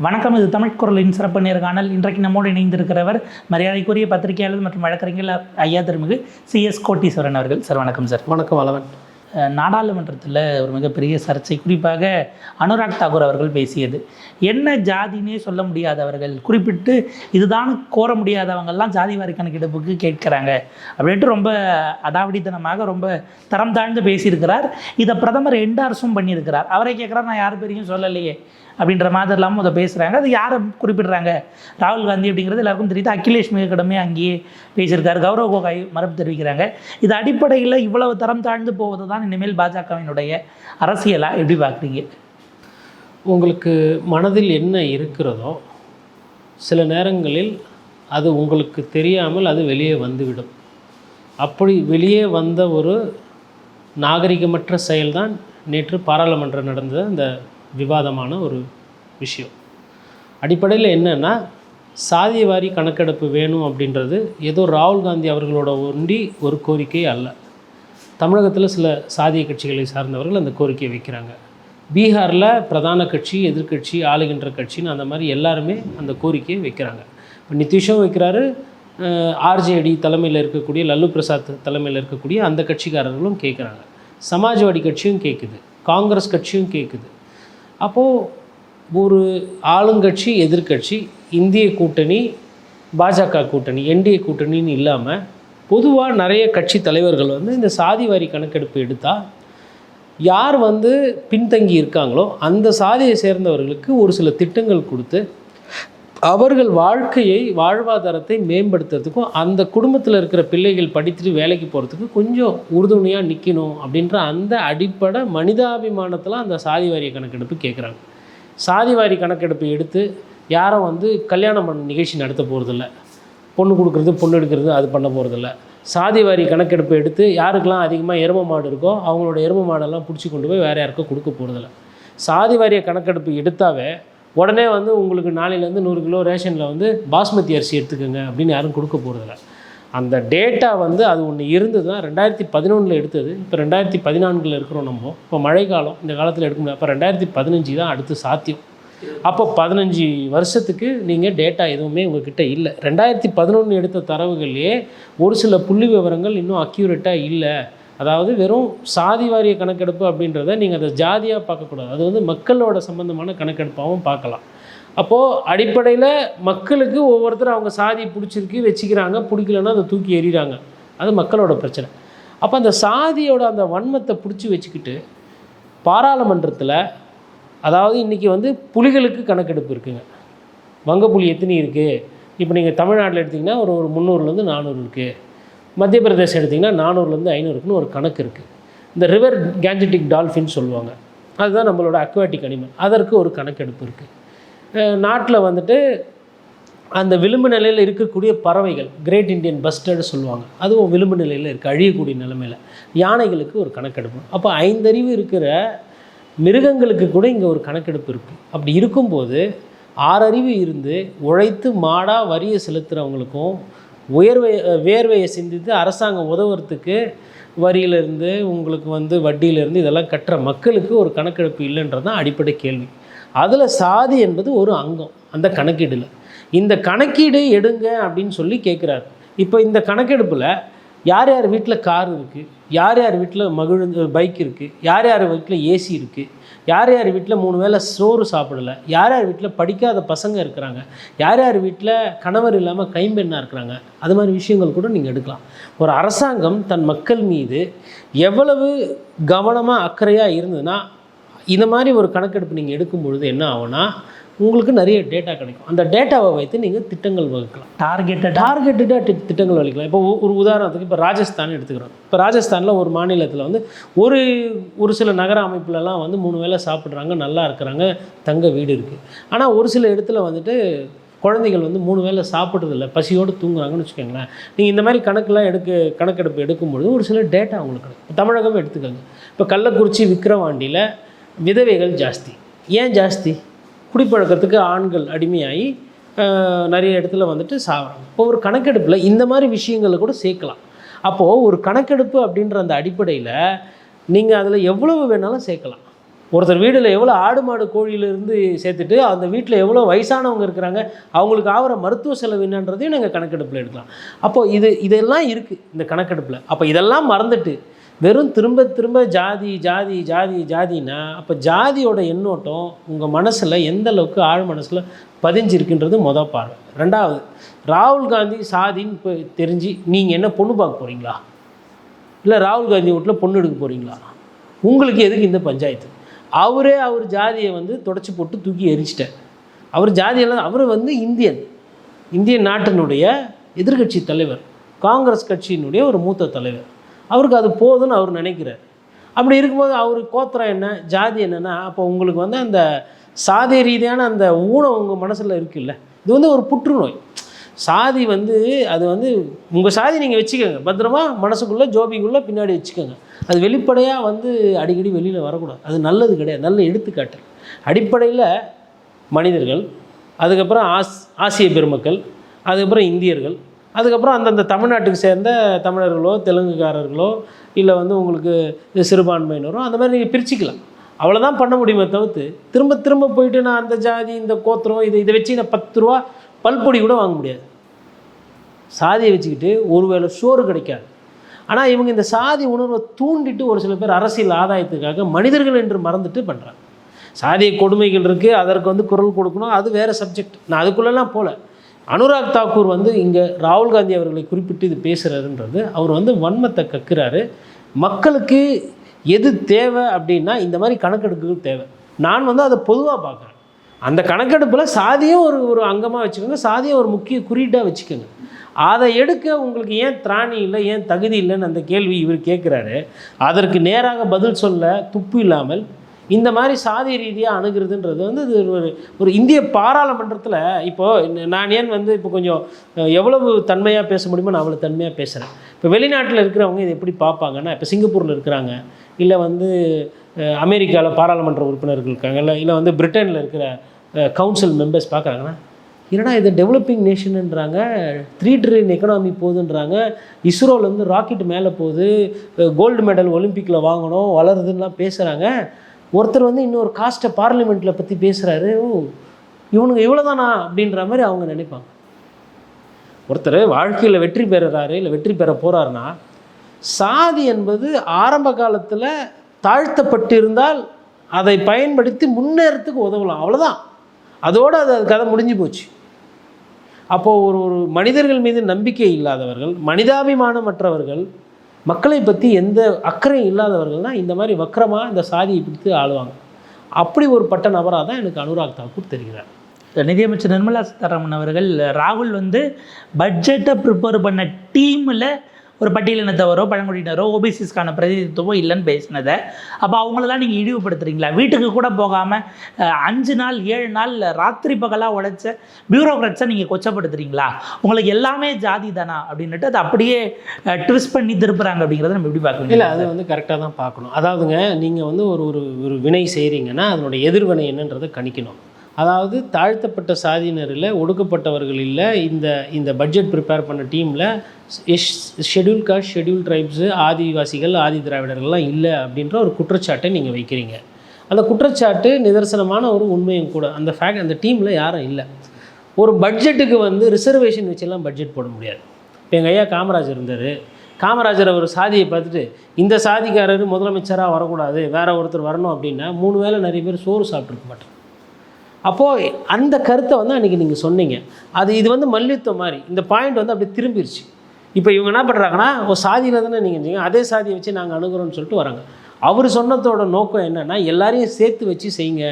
வணக்கம். இது தமிழ் குரலின் சிறப்பு நேர்காணல். இன்றைக்கு நம்மோடு இணைந்திருக்கிறவர் மரியாதைக்குரிய பத்திரிகையாளர் மற்றும் வழக்கறிஞர் ஐயா திருமிகு CS கோட்டீஸ்வரன் அவர்கள். சார் வணக்கம். சார் வணக்கம். வளவன். நாடாளுமன்றத்தில் ஒரு மிகப்பெரிய சர்ச்சை, குறிப்பாக அனுராக் தாக்கூர் அவர்கள் பேசியது, என்ன ஜாதினே சொல்ல முடியாதவர்கள், குறிப்பிட்டு இதுதான் கோர முடியாதவங்கள்லாம் ஜாதிவாரி கணக்கெடுப்புக்கு கேட்குறாங்க அப்படின்ட்டு ரொம்ப அடாவடித்தனமாக ரொம்ப தரம் தாழ்ந்து பேசியிருக்கிறார். இதை பிரதமர் என்டார்ஸும் பண்ணியிருக்கிறார். அவரை கேட்குறார், நான் யார் பேரையும் சொல்லலையே அப்படின்ற மாதிரி இல்லாமல் அதை பேசுகிறாங்க. அது யாரை குறிப்பிடுறாங்க? ராகுல் காந்தி அப்படிங்கிறது எல்லாருக்கும் தெரியுது. அகிலேஷ் மிகக்கடமே அங்கேயே பேசியிருக்காரு. கௌரவ் கோகாய் மறுப்பு தெரிவிக்கிறாங்க. இது அடிப்படையில் இவ்வளவு தரம் தாழ்ந்து போவது தான் இனிமேல் பாஜகவினுடைய அரசியலா? எப்படி பார்க்குறீங்க? உங்களுக்கு மனதில் என்ன இருக்கிறதோ சில நேரங்களில் அது உங்களுக்கு தெரியாமல் அது வெளியே வந்துவிடும். அப்படி வெளியே வந்த ஒரு நாகரிகமற்ற செயல்தான் நேற்று பாராளுமன்றம் நடந்த இந்த விவாதமான ஒரு விஷயம். அடிப்படையில் என்னென்னா, சாதியவாரி கணக்கெடுப்பு வேணும் அப்படின்றது ஏதோ ராகுல் காந்தி அவர்களோட ஒண்டி ஒரு கோரிக்கை அல்ல. தமிழகத்தில் சில சாதிய கட்சிகளை சார்ந்தவர்கள் அந்த கோரிக்கையை வைக்கிறாங்க. பீகாரில் பிரதான கட்சி, எதிர்கட்சி, ஆளுகின்ற கட்சின்னு அந்த மாதிரி எல்லாருமே அந்த கோரிக்கையை வைக்கிறாங்க. இப்போ நிதிஷும் வைக்கிறாரு, RJD தலைமையில் இருக்கக்கூடிய லல்லு பிரசாத் தலைமையில் இருக்கக்கூடிய அந்த கட்சிக்காரர்களும் கேட்குறாங்க. சமாஜ்வாடி கட்சியும் கேட்குது, காங்கிரஸ் கட்சியும் கேட்குது. அப்போது ஒரு ஆளுங்கட்சி, எதிர்கட்சி, இந்திய கூட்டணி, பாஜக கூட்டணி, NDA கூட்டணின்னு இல்லாமல் பொதுவாக நிறைய கட்சி தலைவர்கள் இந்த சாதிவாரி கணக்கெடுப்பு எடுத்தால் யார் பின்தங்கி இருக்காங்களோ அந்த சாதியை சேர்ந்தவர்களுக்கு ஒரு சில திட்டங்கள் கொடுத்து அவர்கள் வாழ்வாதாரத்தை மேம்படுத்துறதுக்கும் அந்த குடும்பத்தில் இருக்கிற பிள்ளைகள் படித்துட்டு வேலைக்கு போகிறதுக்கு கொஞ்சம் உறுதுணையாக நிற்கணும் அப்படின்ற அந்த அடிப்படை மனிதாபிமானத்தில் அந்த சாதிவாரி கணக்கெடுப்பு கேட்குறாங்க. சாதிவாரி கணக்கெடுப்பு எடுத்து யாரும் கல்யாணம் பண்ண நிகழ்ச்சி நடத்த போகிறதில்ல, பொண்ணு கொடுக்குறது பொண்ணு எடுக்கிறது அது பண்ண போகிறதில்ல. சாதிவாரி கணக்கெடுப்பு எடுத்து யாருக்கெல்லாம் அதிகமாக எருமை மாடு இருக்கோ அவங்களோட எருமை மாடெல்லாம் பிடிச்சி கொண்டு போய் வேறு யாருக்கும் கொடுக்க போகிறதில்ல. சாதிவாரிய கணக்கெடுப்பு எடுத்தாவே உடனே உங்களுக்கு நாளையிலேருந்து 100 கிலோ ரேஷனில் பாஸ்மதி அரிசி எடுத்துக்கோங்க அப்படின்னு யாரும் கொடுக்க போகிறதில்ல. அந்த டேட்டா அது ஒன்று இருந்து தான் 2011 எடுத்தது. இப்போ 2014 இருக்கிறோம். நம்ம இப்போ மழைக்காலம், இந்த காலத்தில் எடுக்க முடியாது. அப்போ 2015 தான் அடுத்து சாத்தியம். அப்போ 15 வருஷத்துக்கு நீங்கள் டேட்டா எதுவுமே உங்கள்கிட்ட இல்லை. 2011 எடுத்த தரவுகள்லேயே ஒரு சில புள்ளி விவரங்கள் இன்னும் அக்யூரேட்டாக இல்லை. அதாவது வெறும் சாதிவாரிய கணக்கெடுப்பு அப்படின்றத நீங்கள் அதை ஜாதியாக பார்க்கக்கூடாது, அது மக்களோட சம்பந்தமான கணக்கெடுப்பாகவும் பார்க்கலாம். அப்போது அடிப்படையில் மக்களுக்கு ஒவ்வொருத்தரும் அவங்க சாதி பிடிச்சிருக்கு வச்சுக்கிறாங்க, பிடிக்கலன்னா அதை தூக்கி எறிகிறாங்க. அது மக்களோட பிரச்சனை. அப்போ அந்த சாதியோட அந்த வன்மத்தை பிடிச்சி வச்சுக்கிட்டு பாராளுமன்றத்தில், அதாவது இன்றைக்கி புலிகளுக்கு கணக்கெடுப்பு இருக்குங்க. வங்கப்புலி எத்தனை இருக்குது? இப்போ நீங்கள் தமிழ்நாட்டில் எடுத்திங்கன்னா ஒரு 300லேருந்து 400 இருக்குது. மத்திய பிரதேசம் எடுத்திங்கன்னா 400லேருந்து 500க்குன்னு ஒரு கணக்கு இருக்குது. இந்த ரிவர் கேஞ்சட்டிக் டால்ஃபின் சொல்லுவாங்க, அதுதான் நம்மளோட அக்வாட்டிக் அனிமல், அதற்கு ஒரு கணக்கெடுப்பு இருக்குது. நாட்டில் அந்த விளிம்பு நிலையில் இருக்கக்கூடிய பறவைகள், கிரேட் இண்டியன் பஸ்டர்டு சொல்லுவாங்க, அதுவும் விளிம்பு நிலையில் இருக்குது, அழியக்கூடிய நிலைமையில். யானைகளுக்கு ஒரு கணக்கெடுப்பு. அப்போ 5 அறிவு இருக்கிற மிருகங்களுக்கு கூட இங்கே ஒரு கணக்கெடுப்பு இருக்குது. அப்படி இருக்கும்போது 6 அறிவு இருந்து உழைத்து மாடாக வரியை செலுத்துகிறவங்களுக்கும் வேர்வையை சிந்தித்து அரசாங்கம் உதவுறதுக்கு வரியிலேருந்து உங்களுக்கு வட்டியிலேருந்து இதெல்லாம் கட்டுற மக்களுக்கு ஒரு கணக்கெடுப்பு இல்லைன்றது தான் அடிப்படை கேள்வி. அதில் சாதி என்பது ஒரு அங்கம் அந்த கணக்கீடில். இந்த கணக்கீடு எடுங்க அப்படின்னு சொல்லி கேட்குறாரு. இப்போ இந்த கணக்கெடுப்பில் யார் யார் வீட்டில் கார் இருக்குது, யார் யார் வீட்டில் பைக் இருக்குது, யார் யார் வீட்டில் ஏசி இருக்குது, யார் யார் வீட்டில் 3 வேளை சோறு சாப்பிடலை, யார் யார் வீட்டில் படிக்காத பசங்க இருக்கிறாங்க, யார் யார் வீட்டில் கணவர் இல்லாமல் கைம்பெண்ணாக இருக்கிறாங்க, அது மாதிரி விஷயங்கள் கூட நீங்கள் எடுக்கலாம். ஒரு அரசாங்கம் தன் மக்கள் மீது எவ்வளவு கவனமாக அக்கறையாக இருந்ததுன்னா இந்த மாதிரி ஒரு கணக்கெடுப்பு நீங்கள் எடுக்கும் பொழுது என்ன ஆகும்னா உங்களுக்கு நிறைய டேட்டா கிடைக்கும். அந்த டேட்டாவை வைத்து நீங்கள் திட்டங்கள் வகுக்கலாம், டார்கெட்டடாக திட்டங்கள் வகுக்கலாம். இப்போ ஒரு உதாரணத்துக்கு இப்போ ராஜஸ்தான் எடுத்துக்கிறோம். இப்போ ராஜஸ்தானில் ஒரு மாநிலத்தில் ஒரு சில நகர அமைப்புலலாம் 3 வேளை சாப்பிட்றாங்க, நல்லா இருக்கிறாங்க, தங்க வீடு இருக்குது. ஆனால் ஒரு சில இடத்துல குழந்தைகள் 3 வேளை சாப்பிட்றதில்ல, பசியோடு தூங்குறாங்கன்னு வச்சுக்கோங்களேன். நீங்கள் இந்த மாதிரி கணக்கெடுப்பு எடுக்கும்பொழுது ஒரு சில டேட்டா உங்களுக்கு கிடைக்கும். தமிழகம் எடுத்துக்கோங்க. இப்போ கள்ளக்குறிச்சி, விக்கிரவாண்டியில் விதவைகள் ஜாஸ்தி. ஏன் ஜாஸ்தி? குடிப்பழக்கத்துக்கு ஆண்கள் அடிமையாகி நிறைய இடத்துல சாகிறாங்க. இப்போ ஒரு கணக்கெடுப்பில் இந்த மாதிரி விஷயங்களை கூட சேர்க்கலாம். அப்போது ஒரு கணக்கெடுப்பு அப்படின்ற அந்த அடிப்படையில் நீங்கள் அதில் எவ்வளவு வேணாலும் சேர்க்கலாம். ஒருத்தர் வீட்டில் எவ்வளோ ஆடு மாடு கோழியிலேருந்து சேர்த்துட்டு அந்த வீட்டில் எவ்வளோ வயசானவங்க இருக்கிறாங்க, அவங்களுக்கு ஆகிற மருத்துவ செலவு என்னன்றதையும் நாங்கள் கணக்கெடுப்பில் எடுக்கலாம். அப்போது இதெல்லாம் இருக்குது இந்த கணக்கெடுப்பில். அப்போ இதெல்லாம் மறந்துட்டு வெறும் திரும்ப திரும்ப ஜாதி ஜாதி ஜாதி ஜாதின்னா அப்போ ஜாதியோட எண்ணோட்டம் உங்கள் மனசில் எந்த அளவுக்கு ஆழ் மனசில் பதிஞ்சிருக்குன்றது மொதல் பார்வை. ரெண்டாவது, ராகுல் காந்தி சாதின்னு இப்போ தெரிஞ்சு நீங்கள் என்ன பொண்ணு பார்க்க போகிறீங்களா, இல்லை ராகுல் காந்தி வீட்டில் பொண்ணு எடுக்க போகிறீங்களா? உங்களுக்கு எதுக்கு இந்த பஞ்சாயத்து? அவர் ஜாதியை வந்து தொடச்சி போட்டு தூக்கி எரிச்சிட்டார். அவர் ஜாதியெல்லாம் அவர் வந்து இந்தியன் நாட்டினுடைய எதிர்கட்சி தலைவர், காங்கிரஸ் கட்சியினுடைய ஒரு மூத்த தலைவர். அவருக்கு அது போதுன்னு அவர் நினைக்கிறார். அப்படி இருக்கும்போது அவர் கோத்திரம் என்ன, ஜாதி என்னென்னா, அப்போ உங்களுக்கு வந்து அந்த சாதி ரீதியான அந்த ஊனம் உங்கள் மனசில் இருக்குல்ல, இது வந்து ஒரு புற்றுநோய். சாதி வந்து அது வந்து உங்கள் சாதி நீங்கள் வச்சுக்கோங்க, பத்திரமா மனசுக்குள்ளே ஜோபிக்குள்ளே பின்னாடி வச்சுக்கோங்க. அது வெளிப்படையாக வந்து அடிக்கடி வெளியில் வரக்கூடாது. அது நல்லது கிடையாது. நல்ல எடுத்துக்காட்டு. அடிப்படையில் மனிதர்கள், அதுக்கப்புறம் ஆசிய பெருமக்கள், அதுக்கப்புறம் இந்தியர்கள், அதுக்கப்புறம் அந்தந்த தமிழ்நாட்டுக்கு சேர்ந்த தமிழர்களோ தெலுங்குக்காரர்களோ இல்லை வந்து உங்களுக்கு சிறுபான்மையினரோ அந்த மாதிரி நீங்கள் பிரிச்சுக்கலாம். அவ்வளோதான் பண்ண முடியுமே தவிர்த்து திரும்ப திரும்ப போயிட்டு நான் அந்த ஜாதி இந்த கோத்திரம் இதை வச்சு நான் 10 ரூபா பல்பொடி கூட வாங்க முடியாது. சாதியை வச்சுக்கிட்டு ஒருவேளை சோறு கிடைக்காது. ஆனால் இவங்க இந்த சாதி உணர்வை தூண்டிட்டு ஒரு சில பேர் அரசியல் ஆதாயத்துக்காக மனிதர்கள் என்று மறந்துட்டு பண்ணுறாங்க. சாதிய கொடுமைகள் இருக்குது, அதற்கு வந்து குரல் கொடுக்கணும், அது வேறு சப்ஜெக்ட். நான் அதுக்குள்ளெல்லாம் போகல. அனுராக் தாக்கூர் வந்து இங்கே ராகுல் காந்தி அவர்களை குறிப்பிட்டு இது பேசுகிறாருன்றது அவர் வந்து வன்மத்தை கற்கிறாரு. மக்களுக்கு எது தேவை அப்படின்னா இந்த மாதிரி கணக்கெடுப்புகள் தேவை. நான் வந்து அதை பொதுவாக பார்க்குறேன். அந்த கணக்கெடுப்பில் சாதியும் ஒரு அங்கமாக வச்சுக்கோங்க, சாதியும் ஒரு முக்கிய குறியீடாக வச்சுக்கோங்க. அதை எடுக்க உங்களுக்கு ஏன் திராணி இல்லை, ஏன் தகுதி இல்லைன்னு அந்த கேள்வி இவர் கேட்குறாரு. அதற்கு நேராக பதில் சொல்ல துப்பு இல்லாமல் இந்த மாதிரி சாதி ரீதியாக அணுகிறதுன்றது வந்து இது ஒரு இந்திய பாராளுமன்றத்தில் இப்போது நான் ஏன் வந்து இப்போ கொஞ்சம் எவ்வளவு தன்மையாக பேச முடியுமோ நான் அவ்வளோ தன்மையாக பேசுகிறேன். இப்போ வெளிநாட்டில் இருக்கிறவங்க இதை எப்படி பார்ப்பாங்கன்னா, இப்போ சிங்கப்பூரில் இருக்கிறாங்க, இல்லை வந்து அமெரிக்காவில் பாராளுமன்ற உறுப்பினர்கள் இருக்காங்கல்ல, இல்லை வந்து பிரிட்டனில் இருக்கிற கவுன்சில் மெம்பர்ஸ் பார்க்குறாங்கன்னா, ஏன்னா இது டெவலப்பிங் நேஷனுன்றாங்க, 3 ட்ரில்லியன் எக்கனாமி போகுதுன்றாங்க, இஸ்ரோலேருந்து ராக்கெட் மேலே போகுது, கோல்டு மெடல் ஒலிம்பிக்கில் வாங்கணும், வளருதுன்னெலாம் பேசுகிறாங்க. ஒருத்தர் வந்து இன்னொரு காஸ்ட்டை பார்லிமெண்ட்டில் பற்றி பேசுகிறாரு. இவனுங்க இவ்வளோதானா அப்படின்ற மாதிரி அவங்க நினைப்பாங்க. ஒருத்தர் வாழ்க்கையில் வெற்றி பெறுறாரு இல்லை வெற்றி பெற போகிறாருன்னா, சாதி என்பது ஆரம்ப காலத்தில் தாழ்த்தப்பட்டிருந்தால் அதை பயன்படுத்தி முன்னேறத்துக்கு உதவலாம், அவ்வளோதான். அதோடு அது கதை முடிஞ்சு போச்சு. அப்போது ஒரு மனிதர்கள் மீது நம்பிக்கை இல்லாதவர்கள், மனிதாபிமானமற்றவர்கள், மக்களை பற்றி எந்த அக்கறையும் இல்லாதவர்கள்னால் இந்த மாதிரி வக்கரமாக இந்த சாதியை பிடித்து ஆளுவாங்க. அப்படி ஒரு பட்ட நபராக தான் எனக்கு அனுராக் தாக்கூர் தெரிகிறார். நிதியமைச்சர் நிர்மலா சீதாராமன் அவர்கள் ராகுல் வந்து பட்ஜெட்டை ப்ரிப்பேர் பண்ண டீமில் ஒரு பட்டியலினத்தவரோ பழங்குடியினரோ ஓபிசிஸ்க்கான பிரதிநிதித்துவம் இல்லைன்னு பேசினதை, அப்போ அவங்களெல்லாம் நீங்கள் இழிவுபடுத்துறீங்களா? வீட்டுக்கு கூட போகாமல் 5 நாள் 7 நாள் ராத்திரி பகலாக உழைச்ச பியூரோக்ராட்ஸை நீங்கள் கொச்சப்படுத்துறீங்களா? உங்களுக்கு எல்லாமே ஜாதி தானா அப்படின்ட்டு அதை அப்படியே ட்விஸ்ட் பண்ணி திருப்புறாங்க அப்படிங்கிறத நம்ம எப்படி பார்க்கணும்? இல்லை, அது வந்து கரெக்டாக தான் பார்க்கணும். அதாவதுங்க, நீங்கள் வந்து ஒரு வினை செய்கிறீங்கன்னா அதனுடைய எதிர்வினை என்னன்றதை கணிக்கணும். அதாவது தாழ்த்தப்பட்ட சாதியினரில் ஒடுக்கப்பட்டவர்களில் இந்த பட்ஜெட் ப்ரிப்பேர் பண்ண டீமில் ஷெட்யூல் காஸ்ட், ஷெட்யூல் ட்ரைப்ஸு, ஆதிவாசிகள், ஆதி திராவிடர்கள்லாம் இல்லை அப்படின்ற ஒரு குற்றச்சாட்டை நீங்கள் வைக்கிறீங்க. அந்த குற்றச்சாட்டு நிதர்சனமான ஒரு உண்மையும் கூட. அந்த டீமில் யாரும் இல்லை. ஒரு பட்ஜெட்டுக்கு வந்து ரிசர்வேஷன் வச்செல்லாம் பட்ஜெட் போட முடியாது. இப்போ எங்கள் ஐயா காமராஜர் இருந்தார். காமராஜரை ஒரு சாதியை பார்த்துட்டு இந்த சாதிக்காரர் முதலமைச்சராக வரக்கூடாது, வேற ஒருத்தர் வரணும் அப்படின்னா 3 வேளை நிறைய பேர் சோறு சாப்பிட்ருக்க மாட்டோம். அப்போது அந்த கருத்தை வந்து அன்றைக்கி நீங்கள் சொன்னீங்க. இது வந்து மல்யுத்தம் மாதிரி. இந்த பாயிண்ட் வந்து அப்படி திரும்பிடுச்சு. இப்போ இவங்க என்ன பண்ணுறாங்கன்னா, ஒரு சாதியில் தானே நீங்கள் அதே சாதியை வச்சு நாங்கள் அணுகிறோம்னு சொல்லிட்டு வராங்க. அவர் சொன்னதோட நோக்கம் என்னென்னா எல்லாரையும் சேர்த்து வச்சு செய்யுங்க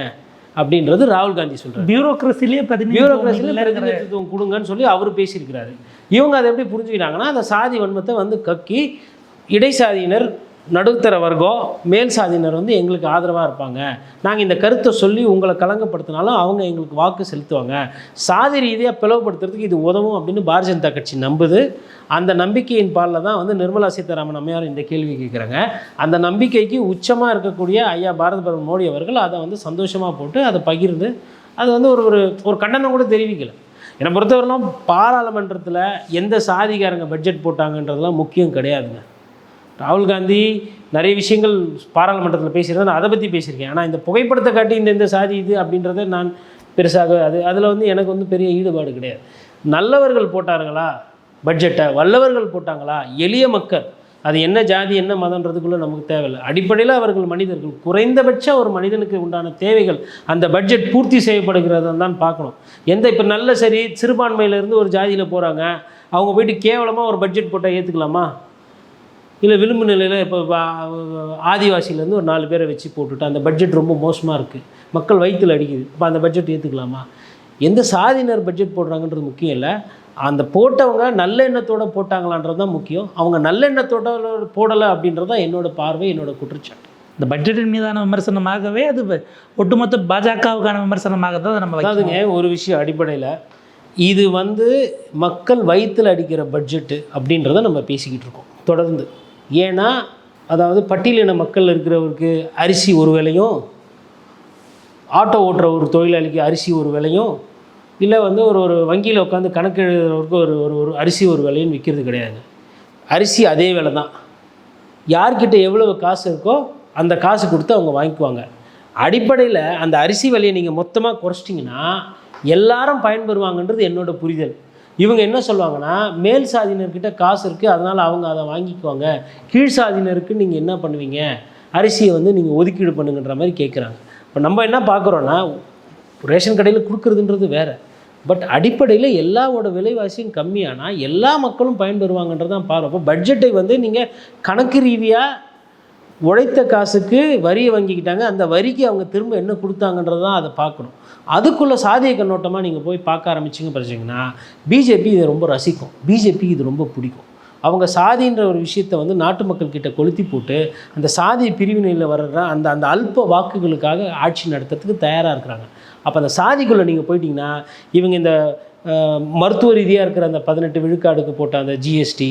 அப்படின்றது ராகுல் காந்தி சொல்கிறார். பியூரோக்ரஸிலே பிரதிநிதித்துவம் கொடுங்கன்னு சொல்லி அவர் பேசியிருக்கிறாரு. இவங்க அதை எப்படி புரிஞ்சுக்கிட்டாங்கன்னா, அந்த சாதி வன்மத்தை வந்து கக்கி இடைசாதியினர், நடுத்தர வர்க்கம், மேல் சாதியினர் வந்து எங்களுக்கு ஆதரவாக இருப்பாங்க, நாங்கள் இந்த கருத்தை சொல்லி உங்களை கலங்கப்படுத்தினாலும் அவங்க எங்களுக்கு வாக்கு செலுத்துவாங்க, சாதி ரீதியாக பிளவுபடுத்துறதுக்கு இது உதவும் அப்படின்னு பாரதிய ஜனதா கட்சி நம்புது. அந்த நம்பிக்கையின் பாலில் தான் வந்து நிர்மலா சீதாராமன் அம்மையார் இந்த கேள்வி கேட்குறாங்க. அந்த நம்பிக்கைக்கு உச்சமாக இருக்கக்கூடிய ஐயா பாரத பிரதமர் மோடி அவர்கள் அதை வந்து சந்தோஷமாக போட்டு அதை பகிர்ந்து அது வந்து ஒரு கண்டனம் கூட தெரிவிக்கலை. என்னை பொறுத்தவரைலாம் பாராளுமன்றத்தில் எந்த சாதிக்காரங்க பட்ஜெட் போட்டாங்கன்றதெல்லாம் முக்கியம் கிடையாதுங்க. ராகுல் காந்தி நிறைய விஷயங்கள் பாராளுமன்றத்தில் பேசியிருந்தேன், நான் அதை பற்றி பேசியிருக்கேன். ஆனால் இந்த புகைப்படத்தை காட்டி இந்த சாதி இது அப்படின்றத நான் பெருசாக அதில் வந்து எனக்கு வந்து பெரிய ஈடுபாடு கிடையாது. நல்லவர்கள் போட்டார்களா பட்ஜெட்டை, வல்லவர்கள் போட்டாங்களா, எளிய மக்கள், அது என்ன ஜாதி என்ன மதன்றதுக்குள்ளே நமக்கு தேவையில்லை. அடிப்படையில் அவர்கள் மனிதர்கள், குறைந்தபட்ச ஒரு மனிதனுக்கு உண்டான தேவைகள் அந்த பட்ஜெட் பூர்த்தி செய்யப்படுகிறதுன்னு தான் பார்க்கணும். இப்போ நல்ல சரி சிறுபான்மையிலேருந்து ஒரு ஜாதியில் போகிறாங்க, அவங்க போயிட்டு கேவலமாக ஒரு பட்ஜெட் போட்டால் ஏற்றுக்கலாமா? இல்லை விளிம்பு நிலையில் இப்போ ஆதிவாசியிலேருந்து ஒரு 4 பேரை வச்சு போட்டுட்டு அந்த பட்ஜெட் ரொம்ப மோசமாக இருக்குது, மக்கள் வயிற்றில் அடிக்குது, இப்போ அந்த பட்ஜெட் ஏற்றுக்கலாமா? எந்த சாதியினர் பட்ஜெட் போடுறாங்கன்றது முக்கியம் இல்லை, அந்த போட்டவங்க நல்ல எண்ணத்தோடு போட்டாங்களான்றது தான் முக்கியம். அவங்க நல்ல எண்ணத்தோட போடலை அப்படின்றது தான் என்னோடய பார்வை, என்னோடய குற்றச்சாட்டு. இந்த பட்ஜெட்டின் மீதான விமர்சனமாகவே அது ஒட்டுமொத்த பாஜகவுக்கான விமர்சனமாக தான் நம்ம. அதாவதுங்க ஒரு விஷயம் அடிப்படையில் இது வந்து மக்கள் வயிற்றில் அடிக்கிற பட்ஜெட்டு அப்படின்றத நம்ம பேசிக்கிட்டு இருக்கோம் தொடர்ந்து. ஏன்னா அதாவது பட்டியலின மக்கள் இருக்கிறவருக்கு அரிசி ஒரு விலையும், ஆட்டோ ஓட்டுற ஒரு தொழிலாளிக்கு அரிசி ஒரு விலையும், இல்லை வந்து ஒரு வங்கியில் உட்காந்து கணக்கு எழுதுறவருக்கு ஒரு அரிசி ஒரு விலையும் விற்கிறது கிடையாது. அரிசி அதே விலை தான். யார்கிட்ட எவ்வளவு காசு இருக்கோ அந்த காசு கொடுத்து அவங்க வாங்கிக்குவாங்க. அடிப்படையில் அந்த அரிசி விலையை நீங்கள் மொத்தமாக குறைச்சிட்டிங்கன்னா எல்லாரும் பயன்பெறுவாங்கன்றது என்னோடய புரிதல். இவங்க என்ன சொல்லுவாங்கன்னா, மேல் சாதியினர்கிட்ட காசு இருக்குது அதனால் அவங்க அதை வாங்கிக்குவாங்க, கீழ் சாதியினருக்கு நீங்கள் என்ன பண்ணுவீங்க, அரிசியை வந்து நீங்கள் ஒதுக்கீடு பண்ணுங்கன்ற மாதிரி கேட்குறாங்க. இப்போ நம்ம என்ன பார்க்குறோன்னா, ரேஷன் கடையில் கொடுக்குறதுன்றது வேறு, பட் அடிப்படையில் எல்லாவோட விலைவாசியும் கம்மியானால் எல்லா மக்களும் பயன்பெறுவாங்கன்றது தான் பார்க்குறோம். அப்போ பட்ஜெட்டை வந்து நீங்கள் கணக்கு ரீதியாக உழைத்த காசுக்கு வரியை வாங்கிக்கிட்டாங்க, அந்த வரிக்கு அவங்க திரும்ப என்ன கொடுத்தாங்கன்றது தான் அதை பார்க்கணும். அதுக்குள்ளே சாதிய கண்ணோட்டமாக நீங்கள் போய் பார்க்க ஆரம்பிச்சிங்க படிச்சிங்கன்னா பிஜேபி இதை ரொம்ப ரசிக்கும், பிஜேபி இது ரொம்ப பிடிக்கும். அவங்க சாதின்ற ஒரு விஷயத்தை வந்து நாட்டு மக்கள்கிட்ட கொளுத்தி போட்டு அந்த சாதி பிரிவினையில் வர்ற அந்த அந்த அல்ப வாக்குகளுக்காக ஆட்சி நடத்துறதுக்கு தயாராக இருக்கிறாங்க. அப்போ அந்த சாதிக்குள்ளே நீங்கள் போயிட்டீங்கன்னா இவங்க இந்த மருத்துவ ரீதியாக இருக்கிற அந்த 18 விழுக்காடுக்கு போட்ட அந்த ஜிஎஸ்டி,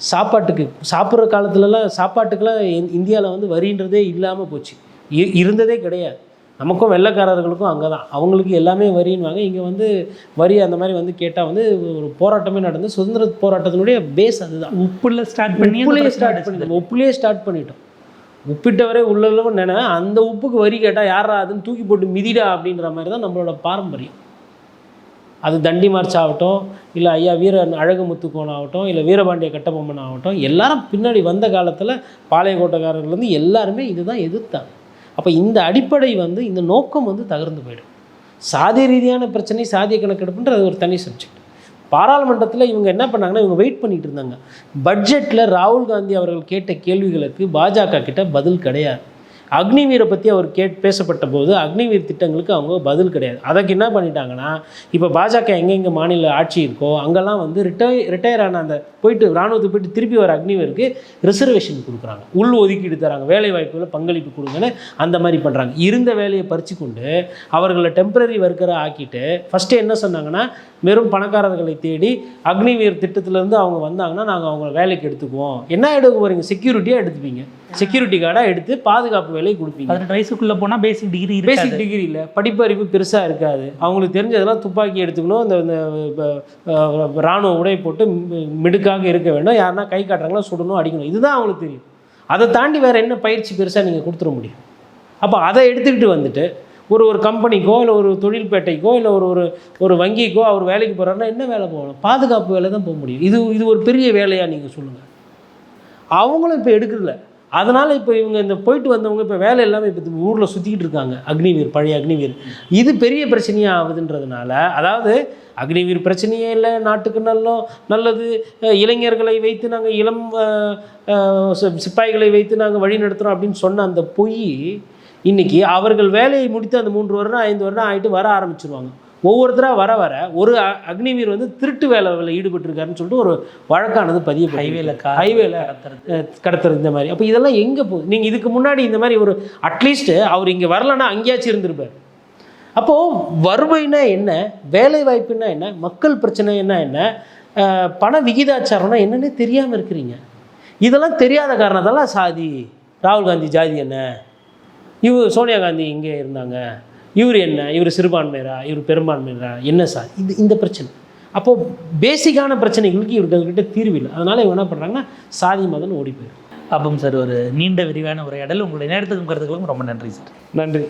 சாப்பாட்டுக்கு சாப்பிட்ற காலத்துலலாம் சாப்பாட்டுக்கெல்லாம் இந்தியாவில் வந்து வரின்றதே இல்லாமல் போச்சு, இருந்ததே கிடையாது. நமக்கும் வெள்ளைக்காரர்களுக்கும் அங்கே தான், அவங்களுக்கு எல்லாமே வரின்னுவாங்க. இங்கே வந்து வரி அந்த மாதிரி வந்து கேட்டால் வந்து ஒரு போராட்டமே நடந்து சுதந்திர போராட்டத்தினுடைய பேஸ் அதுதான். உப்புலேயே ஸ்டார்ட் பண்ணிட்டோம். உப்பிட்டவரே உள்ளளவு அந்த உப்புக்கு வரி கேட்டால் யாரா அதுன்னு தூக்கி போட்டு மிதிடா அப்படின்ற மாதிரி தான் நம்மளோட பாரம்பரியம். அது தண்டி மார்ச் ஆகட்டும், இல்லை ஐயா அழகுமுத்துக்கோன் ஆகட்டும், இல்லை வீரபாண்டிய கட்டபொம்மன் ஆகட்டும், எல்லாரும் பின்னாடி வந்த காலத்தில் பாளையங்கோட்டைக்காரர்கள்லேருந்து எல்லாருமே இதுதான் எதிர்த்தாங்க. அப்போ இந்த அடிப்படை வந்து இந்த நோக்கம் வந்து தகர்ந்து போயிடும். சாதி ரீதியான பிரச்சனை, சாதிய கணக்கெடுப்புன்ற அது ஒரு தனி சப்ஜெக்ட். பாராளுமன்றத்தில் இவங்க என்ன பண்ணாங்கன்னா, இவங்க வெயிட் பண்ணிகிட்டு இருந்தாங்க. பட்ஜெட்டில் ராகுல் காந்தி அவர்கள் கேட்ட கேள்விகளுக்கு பாஜக கிட்ட பதில் கிடையாது. அக்னிவீரை பற்றி அவர் பேசப்பட்ட போது அக்னிவீர் திட்டங்களுக்கு அவங்க பதில் கிடையாது. அதுக்கு என்ன பண்ணிட்டாங்கன்னா, இப்போ பாஜக எங்கெங்கே மாநில ஆட்சி இருக்கோ அங்கெல்லாம் வந்து ரிட்டையர் ஆன அந்த போயிட்டு இராணுவத்துக்கு போயிட்டு திருப்பி வர அக்னிவீருக்கு ரிசர்வேஷன் கொடுக்குறாங்க, உள் ஒதுக்கீடு தராங்க, வேலை வாய்ப்புகளை பங்களிப்பு கொடுங்கன்னு அந்த மாதிரி பண்ணுறாங்க. இருந்த வேலையை பறித்து கொண்டு அவர்களை டெம்பரரி ஒர்க்கரை ஆக்கிட்டு ஃபஸ்ட்டு என்ன சொன்னாங்கன்னா, வெறும் பணக்காரர்களை தேடி அக்னிவீர் திட்டத்திலேருந்து அவங்க வந்தாங்கன்னா நாங்கள் அவங்க வேலைக்கு எடுத்துக்குவோம். என்ன எடுக்க போகிறீங்க? செக்யூரிட்டியாக எடுத்துப்பீங்க, செக்யூரிட்டி கார்டாக எடுத்து பாதுகாப்பு வேலை கொடுப்பீங்க. 18 வயசுக்குள்ளே போனால் பேசிக் டிகிரி இல்லை, படிப்பறிவு பெருசாக இருக்காது, அவங்களுக்கு தெரிஞ்சதெல்லாம் துப்பாக்கி எடுத்துக்கணும், இந்த இராணுவ உடை போட்டு மிடுக்காக இருக்க வேண்டும், யாருன்னா கை காட்டுறாங்களா சுடணும் அடிக்கணும், இதுதான் அவங்களுக்கு தெரியும். அதை தாண்டி வேறு என்ன பயிற்சி பெருசாக நீங்கள் கொடுத்துட முடியும்? அப்போ அதை எடுத்துக்கிட்டு வந்துட்டு ஒரு கம்பெனிக்கோ இல்லை ஒரு தொழில்பேட்டைக்கோ இல்லை ஒரு வங்கிக்கோ அவர் வேலைக்கு போகிறாருன்னா என்ன வேலை போகணும்? பாதுகாப்பு வேலை தான் போக முடியும். இது ஒரு பெரிய வேலையாக நீங்கள் சொல்லுங்கள். அவங்களும் இப்போ எடுக்கிறதில்ல. அதனால் இப்போ இவங்க இந்த போயிட்டு வந்தவங்க இப்போ வேலை எல்லாமே இப்போ ஊரில் சுற்றிக்கிட்டு இருக்காங்க. அக்னிவீர், பழைய அக்னிவீர், இது பெரிய பிரச்சனையாக ஆகுதுன்றதுனால, அதாவது அக்னிவீர் பிரச்சனையே இல்லை, நாட்டுக்கு நல்லது, இளைஞர்களை வைத்து நாங்கள் இளம் சிப்பாய்களை வைத்து நாங்கள் வழி நடத்துகிறோம் அப்படின்னு சொன்ன அந்த பொய் இன்றைக்கி அவர்கள் வேலையை முடித்து அந்த 3 வருடம் 5 வருடம் ஆகிட்டு வர ஆரம்பிச்சிருவாங்க. ஒவ்வொருத்தராக வர அஒரு அக்னிவீர் வந்து திருட்டு வேலையில் ஈடுபட்டிருக்காருன்னு சொல்லிட்டு ஒரு வழக்கானது பதிய ஹைவேல கடத்துறது இந்த மாதிரி. அப்போ இதெல்லாம் எங்கே போகுது? நீங்கள் இதுக்கு முன்னாடி இந்த மாதிரி ஒரு அட்லீஸ்ட்டு அவர் இங்கே வரலன்னா அங்கேயாச்சும் இருந்திருப்பார். அப்போது வறுமைனா என்ன, வேலை வாய்ப்புன்னா என்ன, மக்கள் பிரச்சனை என்ன, பண விகிதாச்சாரம்னா என்னன்னே தெரியாமல் இருக்கிறீங்க. இதெல்லாம் தெரியாத காரணத்தால் சாதி, ராகுல் காந்தி ஜாதி என்ன, சோனியா காந்தி இங்கே இருந்தாங்க, இவர் என்ன, இவர் சிறுபான்மையரா, இவர் பெரும்பான்மையரா, என்ன சார் இந்த பிரச்சனை. அப்போது பேசிக்கான பிரச்சனைகளுக்கு இவர்கள்கிட்ட தீர்வு இல்லை. அதனால் இவங்க என்ன பண்ணுறாங்கன்னா சாதி மதம்னு ஓடி போயிடும். பார்ப்போம் சார். ஒரு நீண்ட விரிவான உரையாடல். உங்களுடைய நேரத்துக்கும் கருத்துக்களுக்கும் ரொம்ப நன்றி சார். நன்றி.